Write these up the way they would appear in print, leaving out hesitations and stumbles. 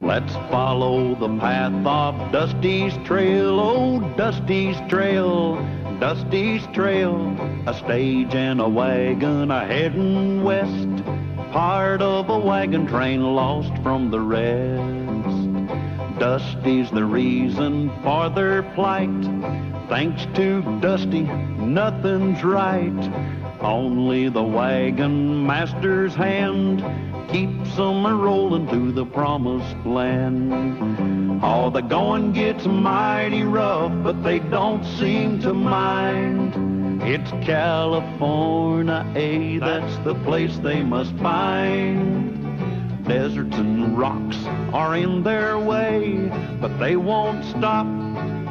Let's follow the path of Dusty's trail, oh, Dusty's trail, Dusty's trail. A stage and a wagon a-heading west, part of a wagon train lost from the rest. Dusty's the reason for their plight. Thanks to Dusty, nothing's right. Only the wagon master's hand keeps them a-rolling through the promised land. Oh, the going gets mighty rough, but they don't seem to mind. It's California, that's the place they must find. Deserts and rocks are in their way, but they won't stop,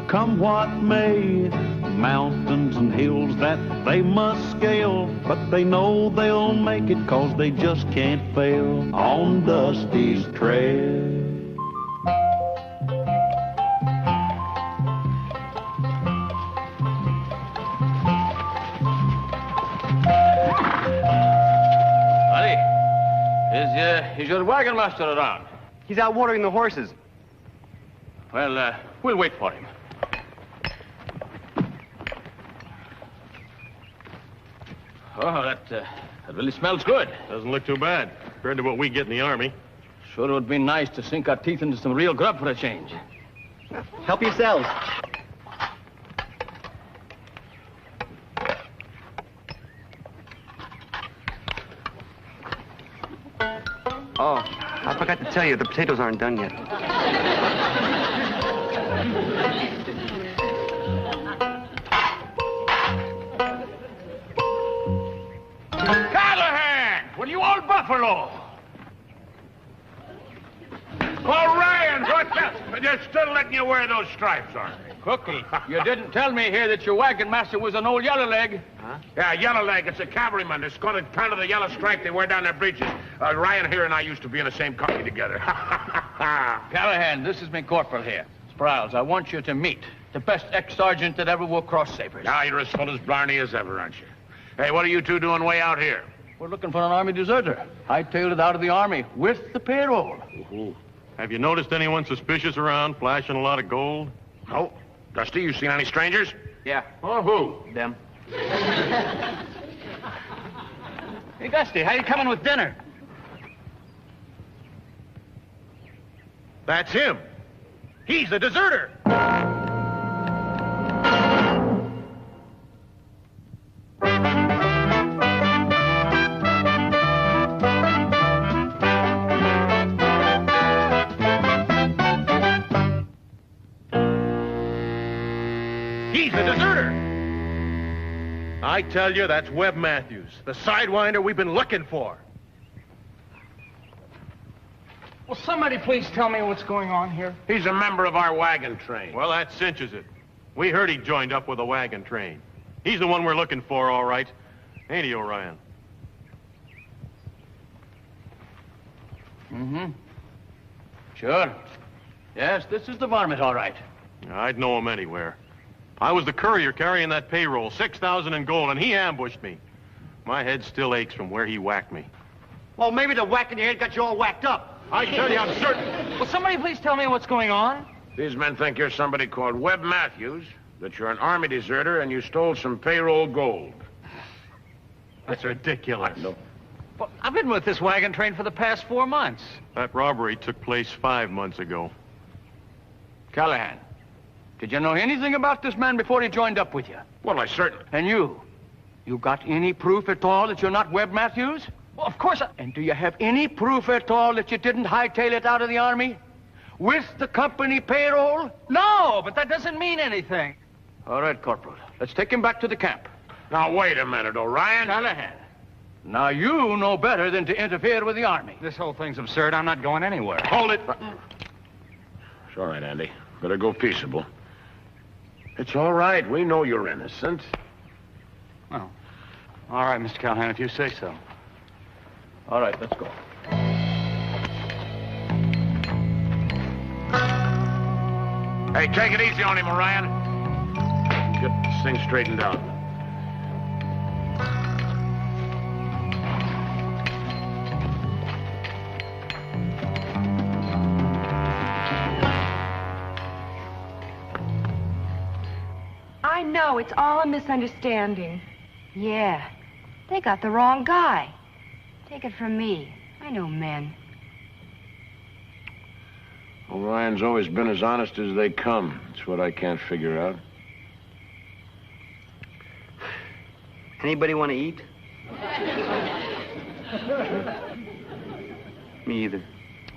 come what may. Mountains and hills that they must scale, but they know they'll make it 'cause they just can't fail on Dusty's trail. Is your wagon master around? He's out watering the horses. Well, we'll wait for him. Oh, that really smells good. Doesn't look too bad compared to what we get in the Army. Sure would be nice to sink our teeth into some real grub for a change. Help yourselves. Oh, I forgot to tell you, the potatoes aren't done yet. Callahan! Well, you old buffalo! Ryan, what's that? They're still letting you wear those stripes, aren't they? Cookie, you didn't tell me here that your wagon master was an old yellow leg. Huh? Yeah, yellow leg. It's a cavalryman. It's got kind of the yellow stripe they wear down their breeches. Ryan here and I used to be in the same company together. Callahan, this is me corporal here. Sprouse, I want you to meet the best ex-sergeant that ever wore cross sabers. Now you're as full as Blarney as ever, aren't you? Hey, what are you two doing way out here? We're looking for an Army deserter. I tailed it out of the Army with the payroll. Ooh. Have you noticed anyone suspicious around, flashing a lot of gold? No. Dusty, you seen any strangers? Yeah. Oh, who? Them. Hey, Dusty, how you coming with dinner? That's him. He's a deserter. He's a deserter. I tell you, that's Webb Matthews, the sidewinder we've been looking for. Will somebody please tell me what's going on here? He's a member of our wagon train. Well, that cinches it. We heard he joined up with a wagon train. He's the one we're looking for, all right. Ain't he, Orion? Mm-hmm. Sure. Yes, this is the varmint, all right. I'd know him anywhere. I was the courier carrying that payroll, 6,000 in gold, and he ambushed me. My head still aches from where he whacked me. Well, maybe the whack in your head got you all whacked up. I tell you, I'm certain. Will somebody please tell me what's going on? These men think you're somebody called Webb Matthews, that you're an Army deserter, and you stole some payroll gold. That's ridiculous. No. Well, I've been with this wagon train for the past 4 months. That robbery took place 5 months ago. Callahan, did you know anything about this man before he joined up with you? Well, I certainly... And you got any proof at all that you're not Webb Matthews? Well, of course And do you have any proof at all that you didn't hightail it out of the Army? With the company payroll? No, but that doesn't mean anything. All right, Corporal. Let's take him back to the camp. Now, wait a minute, Orion. Callahan, now you know better than to interfere with the Army. This whole thing's absurd. I'm not going anywhere. Hold it. It's all right, Andy. Better go peaceable. It's all right. We know you're innocent. Well, all right, Mr. Callahan, if you say so. All right, let's go. Hey, take it easy on him, Orion. Get this thing straightened out. know. It's all a misunderstanding. Yeah. They got the wrong guy. Take it from me. I know men. Orion's always been as honest as they come. That's what I can't figure out. Anybody want to eat? Me either.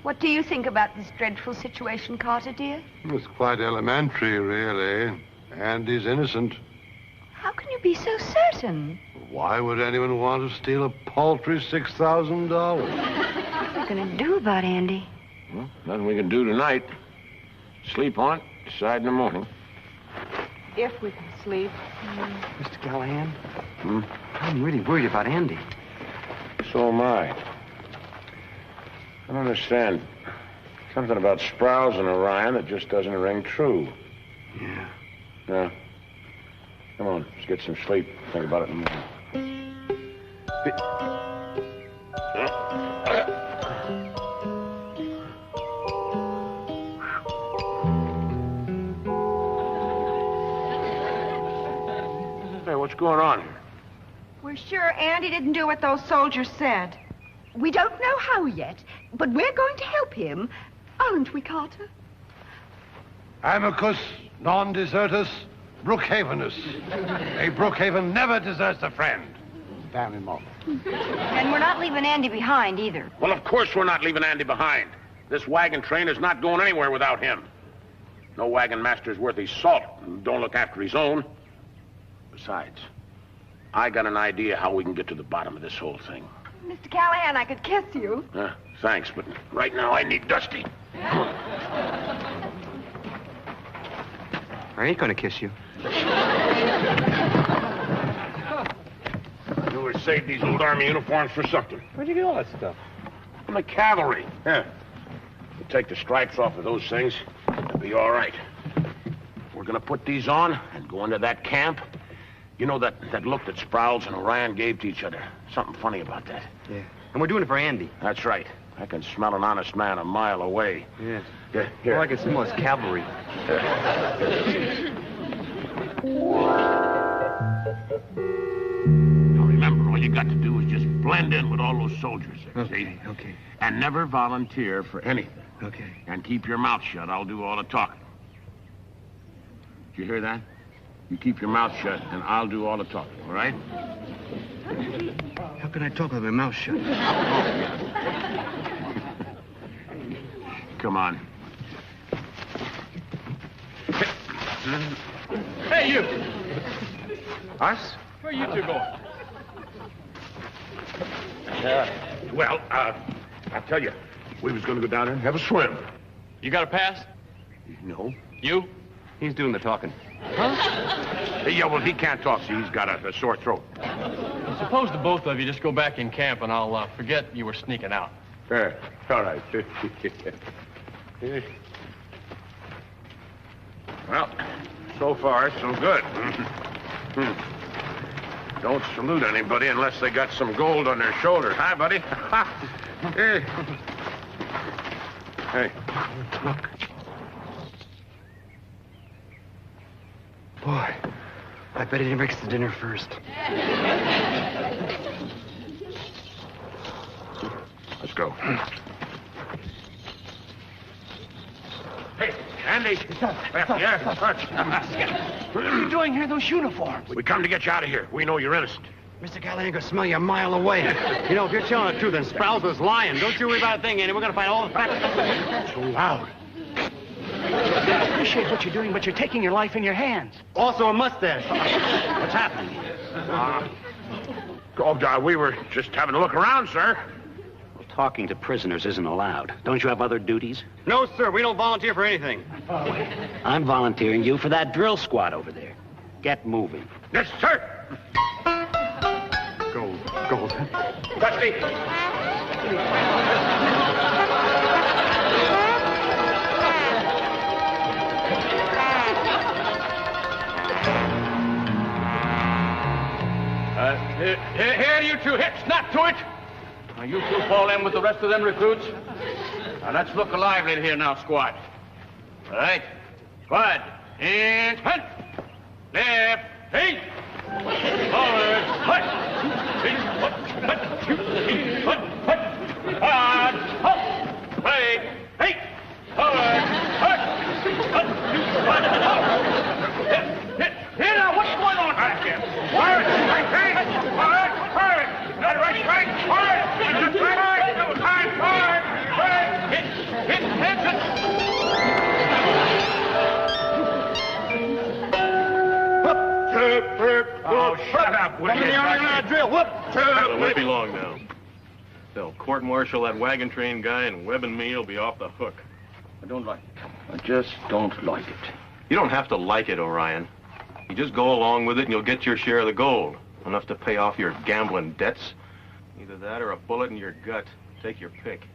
What do you think about this dreadful situation, Carter, dear? It's quite elementary, really. Andy's innocent. How can you be so certain? Why would anyone want to steal a paltry $6,000? What are you going to do about Andy? Well, nothing we can do tonight. Sleep on it, decide in the morning. If we can sleep. Mr. Callahan? I'm really worried about Andy. So am I. I don't understand. Something about Sprouse and Orion that just doesn't ring true. Yeah. Yeah. Come on, let's get some sleep. Think about it in the morning. Hey, what's going on? We're sure Andy didn't do what those soldiers said. We don't know how yet, but we're going to help him. Aren't we, Carter? Amicus non desertus Brookhavenus. A Brookhaven never deserts a friend. Damn him all. And we're not leaving Andy behind either. Well, of course we're not leaving Andy behind. This wagon train is not going anywhere without him. No wagon master's worth his salt and don't look after his own. Besides, I got an idea how we can get to the bottom of this whole thing. Mr. Callahan, I could kiss you. Thanks, but right now I need Dusty. I ain't gonna kiss you. You were saved these old army uniforms for something. Where'd you get all that stuff? From the cavalry. Yeah. We'll take the stripes off of those things. It'll be all right. We're gonna put these on and go into that camp. You know that look that Sprouse and Orion gave to each other? Something funny about that. Yeah. And we're doing it for Andy. That's right. I can smell an honest man a mile away. Yeah. Yeah, here. All I can smell is cavalry. Now remember, all you got to do is just blend in with all those soldiers there, see? Okay. And never volunteer for anything. Okay. And keep your mouth shut. I'll do all the talking. Did you hear that? You keep your mouth shut, and I'll do all the talking, all right? How can I talk with my mouth shut? Come on. Hey, you! Us? Where are you two going? Well, I'll tell you, we was going to go down there and have a swim. You got a pass? No. You? He's doing the talking. Yeah, well, he can't talk, see, he's got a sore throat. Suppose the both of you just go back in camp and I'll forget you were sneaking out. All right. Well, so far, so good. Don't salute anybody unless they got some gold on their shoulders. Hi, buddy. Hey, look. Boy, I bet he didn't mix the dinner first. Let's go. Hey, Andy. What are you doing here in those uniforms? We come to get you out of here. We know you're innocent. Mr. Callahan can smell you a mile away. You know, if you're telling the truth, then Sprouse was lying. Don't you worry about a thing, Andy. We're going to find all the facts. So loud. I appreciate what you're doing, but you're taking your life in your hands. Also a mustache. What's happening? We were just having a look around, sir. Well, talking to prisoners isn't allowed. Don't you have other duties? No, sir. We don't volunteer for anything. I'm volunteering you for that drill squad over there. Get moving. Yes, sir. Gold. Dusty. Here, you two, hit, snap to it. Now, you two fall in with the rest of them recruits. Now, let's look lively here now, squad. All right. Squad, and hunt. Left. Hey. Forward. Hut. Hard. Halt. Break. Hey. Forward. Hut. Here now, what's going on back here? Forward. Right. Forward. Forward. Right. Right. Forward. Right. Forward. Forward. Hit. Oh, shut up, will you? Drill. Whoop. It won't be long now. They'll court-martial that wagon train guy, and Webb and me will be off the hook. I don't like it. I just don't like it. You don't have to like it, Orion. You just go along with it, and you'll get your share of the gold. Enough to pay off your gambling debts. Either that or a bullet in your gut. Take your pick.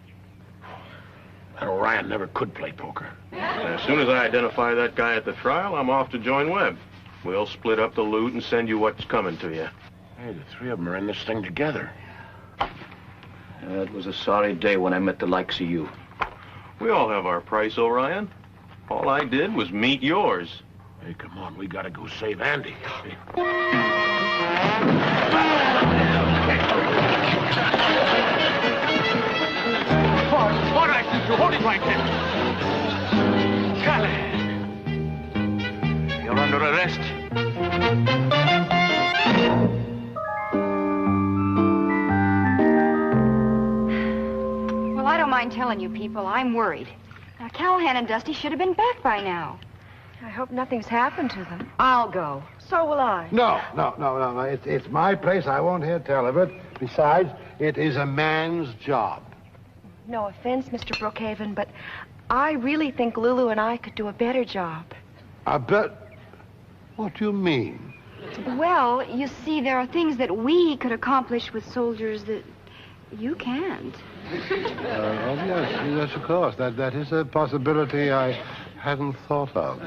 That Orion never could play poker. And as soon as I identify that guy at the trial, I'm off to join Webb. We'll split up the loot and send you what's coming to you. Hey, the three of them are in this thing together. It was a sorry day when I met the likes of you. We all have our price, Orion. All I did was meet yours. Hey, come on, we gotta go save Andy. What I shoot you? Hold it right there. Golly. You're under arrest. Well, I don't mind telling you people, I'm worried. Now, Callahan and Dusty should have been back by now. I hope nothing's happened to them. I'll go. So will I. No. It's my place. I won't hear tell of it. Besides, it is a man's job. No offense, Mr. Brookhaven, but I really think Lulu and I could do a better job. I bet... What do you mean? Well, you see, there are things that we could accomplish with soldiers that you can't. Yes, of course. That is a possibility I hadn't thought of.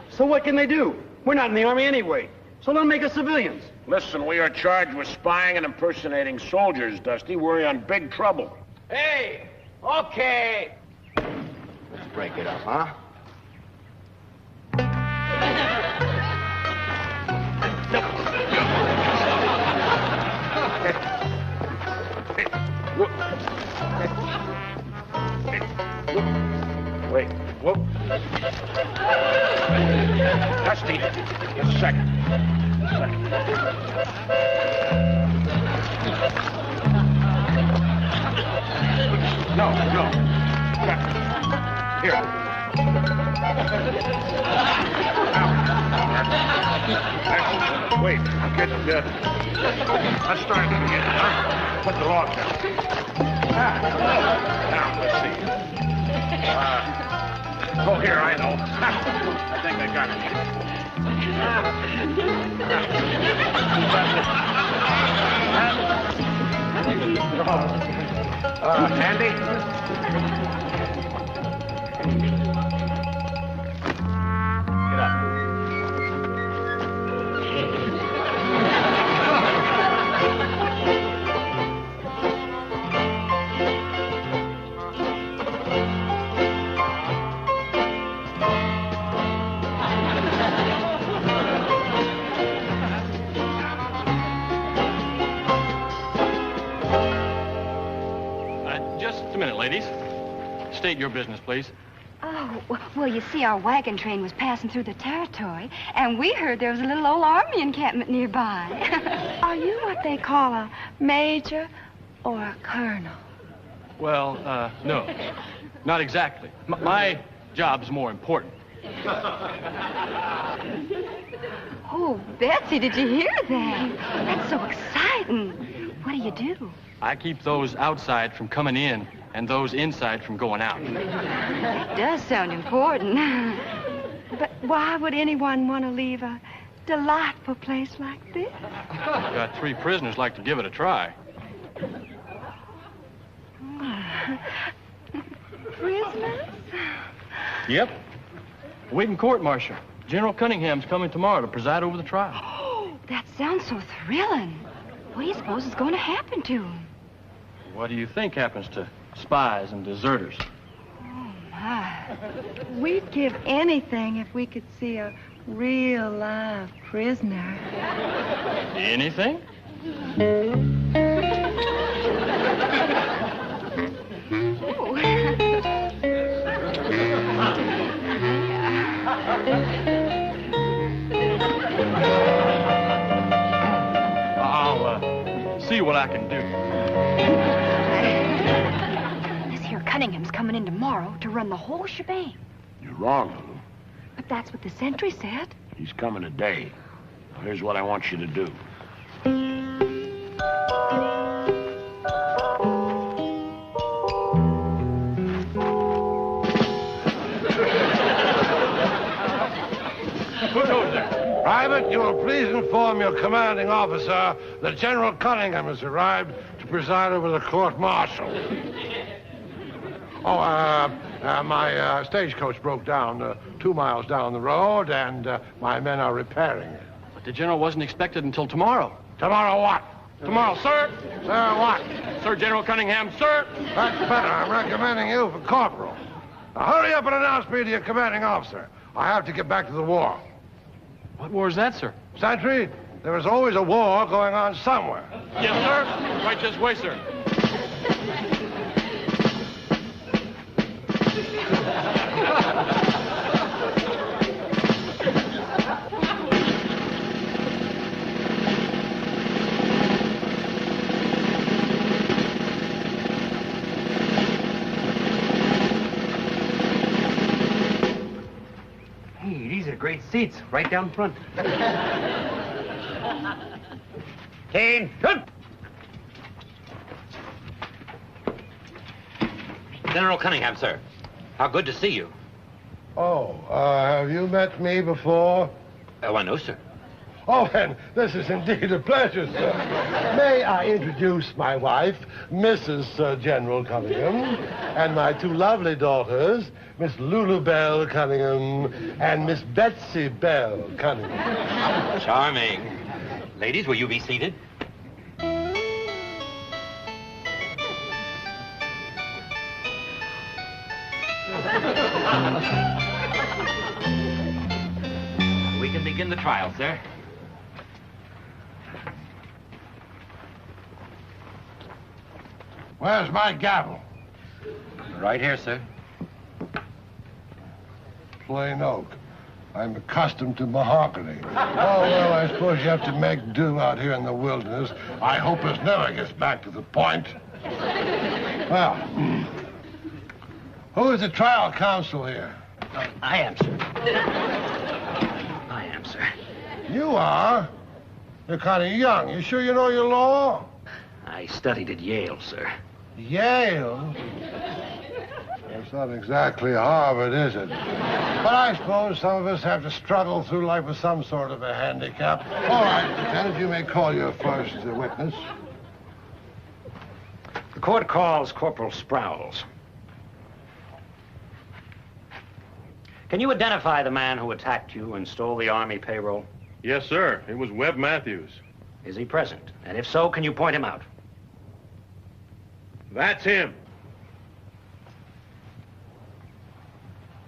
So what can they do? We're not in the Army anyway. So don't make us civilians. Listen, we are charged with spying and impersonating soldiers, Dusty. We're in big trouble. Hey, okay. Let's break it up, huh? Wait, whoop. Dusty, just a second. No. Here. Wait, let's start it again. Put the log down. Now, let's see. Oh, here, I know. I think I got it. Andy? Get up. Just a minute, ladies. State your business, please. Oh, well, you see, our wagon train was passing through the territory, and we heard there was a little old army encampment nearby. Are you what they call a major or a colonel? Well, no. Not exactly. My job's more important. Oh, Betsy, did you hear that? That's so exciting. What do you do? I keep those outside from coming in and those inside from going out. That does sound important. But why would anyone want to leave a delightful place like this? Got 3 prisoners like to give it a try. Prisoners? Yep. Waiting court-martial. General Cunningham's coming tomorrow to preside over the trial. Oh, that sounds so thrilling. What do you suppose is going to happen to him? What do you think happens to spies and deserters? Oh, my. We'd give anything if we could see a Real live prisoner. Anything? I'll see what I can do. This here Cunningham's coming in tomorrow to run the whole shebang. You're wrong, Lulu. But that's what the sentry said. He's coming today. Now, here's what I want you to do. Who's over there? Private, you will please inform your commanding officer that General Cunningham has arrived to preside over the court-martial. My stagecoach broke down 2 miles down the road, and my men are repairing it. But the general wasn't expected until tomorrow. Tomorrow what? Tomorrow, sir. Sir, what? Sir General Cunningham, sir. That's better. I'm recommending you for corporal. Now, hurry up and announce me to your commanding officer. I have to get back to the war. What war is that, sir? Sentry, there is always a war going on somewhere. Yes, sir. Right this way, sir. Hey, these are great seats, right down front. Kane, good. General Cunningham, sir. How good to see you. Oh, have you met me before? Why, no, sir. Oh, then, this is indeed a pleasure, sir. May I introduce my wife, Mrs. General Cunningham, and my two lovely daughters, Miss Lulu Bell Cunningham and Miss Betsy Bell Cunningham. Charming. Ladies, will you be seated? We can begin the trial, sir. Where's my gavel? Right here, sir. Plain oak. I'm accustomed to mahogany. Oh, well, I suppose you have to make do out here in the wilderness. I hope this never gets back to the point. Well, who is the trial counsel here? I am, sir. I am, sir. You are? You're kind of young. You sure you know your law? I studied at Yale, sir. Yale? That's not exactly Harvard, is it? But I suppose some of us have to struggle through life with some sort of a handicap. All right, Lieutenant, you may call your first witness. The court calls Corporal Sprouse. Can you identify the man who attacked you and stole the Army payroll? Yes, sir. It was Webb Matthews. Is he present? And if so, can you point him out? That's him.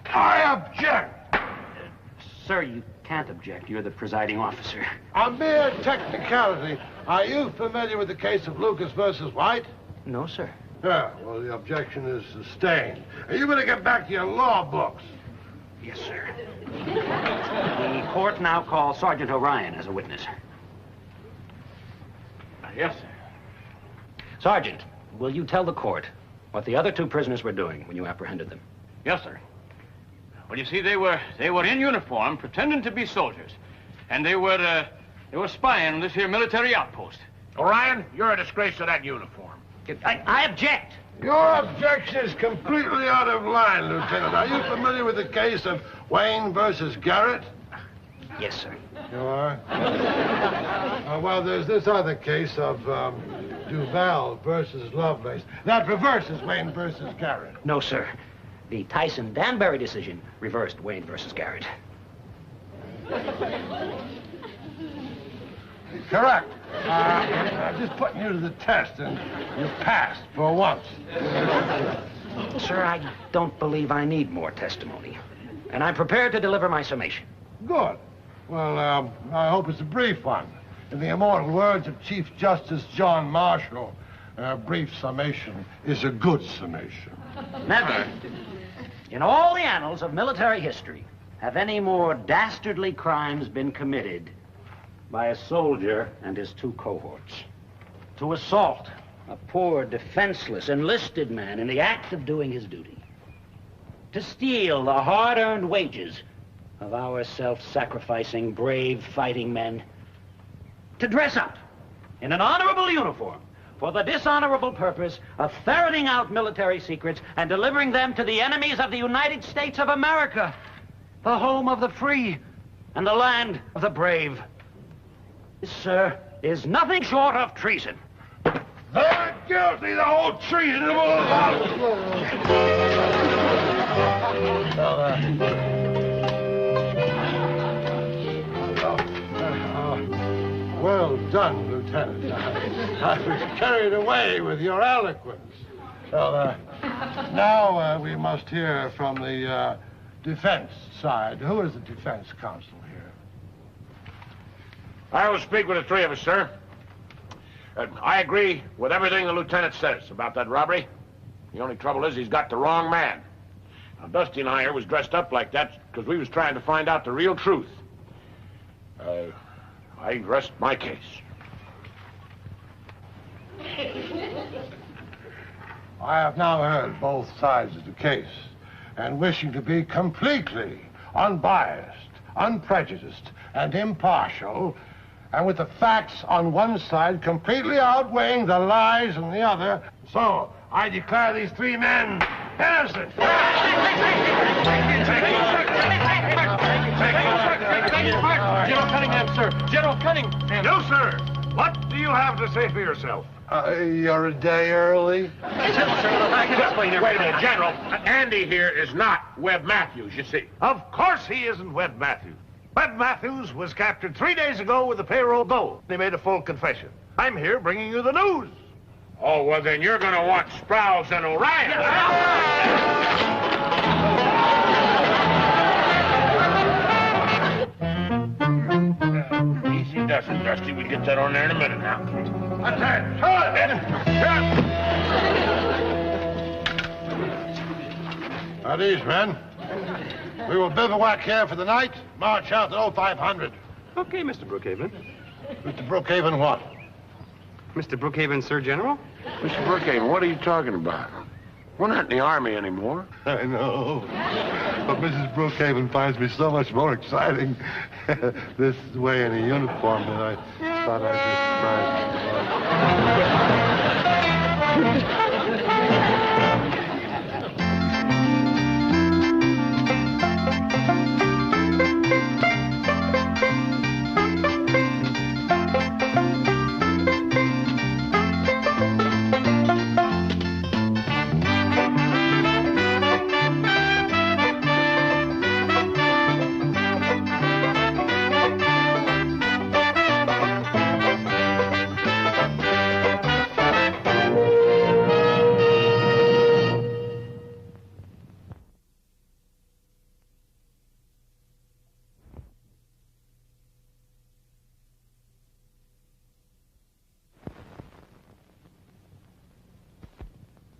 I object! Sir, you can't object. You're the presiding officer. A mere technicality. Are you familiar with the case of Lucas versus White? No, sir. Yeah, well, the objection is sustained. Are you going to get back to your law books? Yes, sir. The court now calls Sergeant Orion as a witness. Yes, sir. Sergeant, will you tell the court what the other two prisoners were doing when you apprehended them? Yes, sir. Well, you see, they were in uniform, pretending to be soldiers, and they were spying on this here military outpost. Orion, you're a disgrace to that uniform. I object. Your objection is completely out of line, Lieutenant. Are you familiar with the case of Wayne versus Garrett? Yes, sir. You are? Well, there's this other case of Duval versus Lovelace. That reverses Wayne versus Garrett. No, sir. The Tyson-Danbury decision reversed Wayne versus Garrett. Correct. I'm just putting you to the test, and you passed for once. Sir, I don't believe I need more testimony. And I'm prepared to deliver my summation. Good. Well, I hope it's a brief one. In the immortal words of Chief Justice John Marshall, a brief summation is a good summation. Never, in all the annals of military history, have any more dastardly crimes been committed by a soldier and his two cohorts. To assault a poor, defenseless, enlisted man in the act of doing his duty. To steal the hard-earned wages of our self-sacrificing, brave fighting men. To dress up in an honorable uniform for the dishonorable purpose of ferreting out military secrets and delivering them to the enemies of the United States of America, the home of the free and the land of the brave. This, sir, is nothing short of treason. They're guilty, the whole treasonable Well done, Lieutenant. I was carried away with your eloquence. Well, now we must hear from the defense side. Who is the defense counsel here? I will speak with the three of us, sir. I agree with everything the lieutenant says about that robbery. The only trouble is he's got the wrong man. Now, Dusty and I here was dressed up like that because we was trying to find out the real truth. I rest my case. I have now heard both sides of the case, and wishing to be completely unbiased, unprejudiced, and impartial, and with the facts on one side completely outweighing the lies on the other, so I declare these three men innocent. General Cunningham, sir. General Cunningham. You, sir. What do you have to say for yourself? You're a day early. Wait a minute, General. Andy here is not Webb Matthews, you see. Of course he isn't Webb Matthews. Webb Matthews was captured 3 days ago with the payroll gold. He made a full confession. I'm here bringing you the news. Oh, well, then you're going to want Sprouse and Orion. Easy does it, Dusty. We'll get that on there in a minute now. At ease, men. We will bivouac here for the night, march out at 0500. Okay, Mr. Brookhaven. Mr. Brookhaven, what? Mr. Brookhaven, Sir General? Mr. Brookhaven, what are you talking about? We're not in the Army anymore. I know. But Mrs. Brookhaven finds me so much more exciting this way in a uniform than I thought I'd be surprised.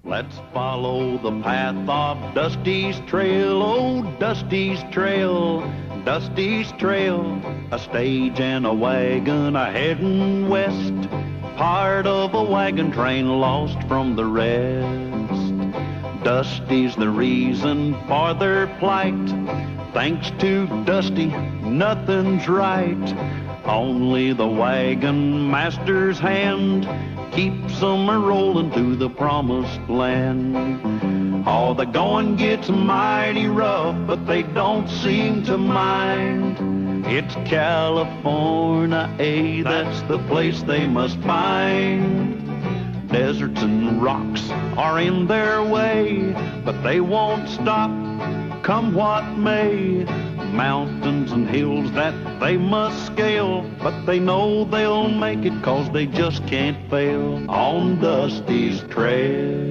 Let's follow the path of Dusty's trail, oh, Dusty's trail, Dusty's trail. A stage and a wagon a-heading west, part of a wagon train lost from the rest. Dusty's the reason for their plight. Thanks to Dusty, nothing's right. Only the wagon master's hand keeps them a-rolling to the promised land. Oh, the going gets mighty rough, but they don't seem to mind. It's California, that's the place they must find. Deserts and rocks are in their way, but they won't stop, come what may. Mountains and hills that they must scale, but they know they'll make it 'cause they just can't fail on Dusty's trail.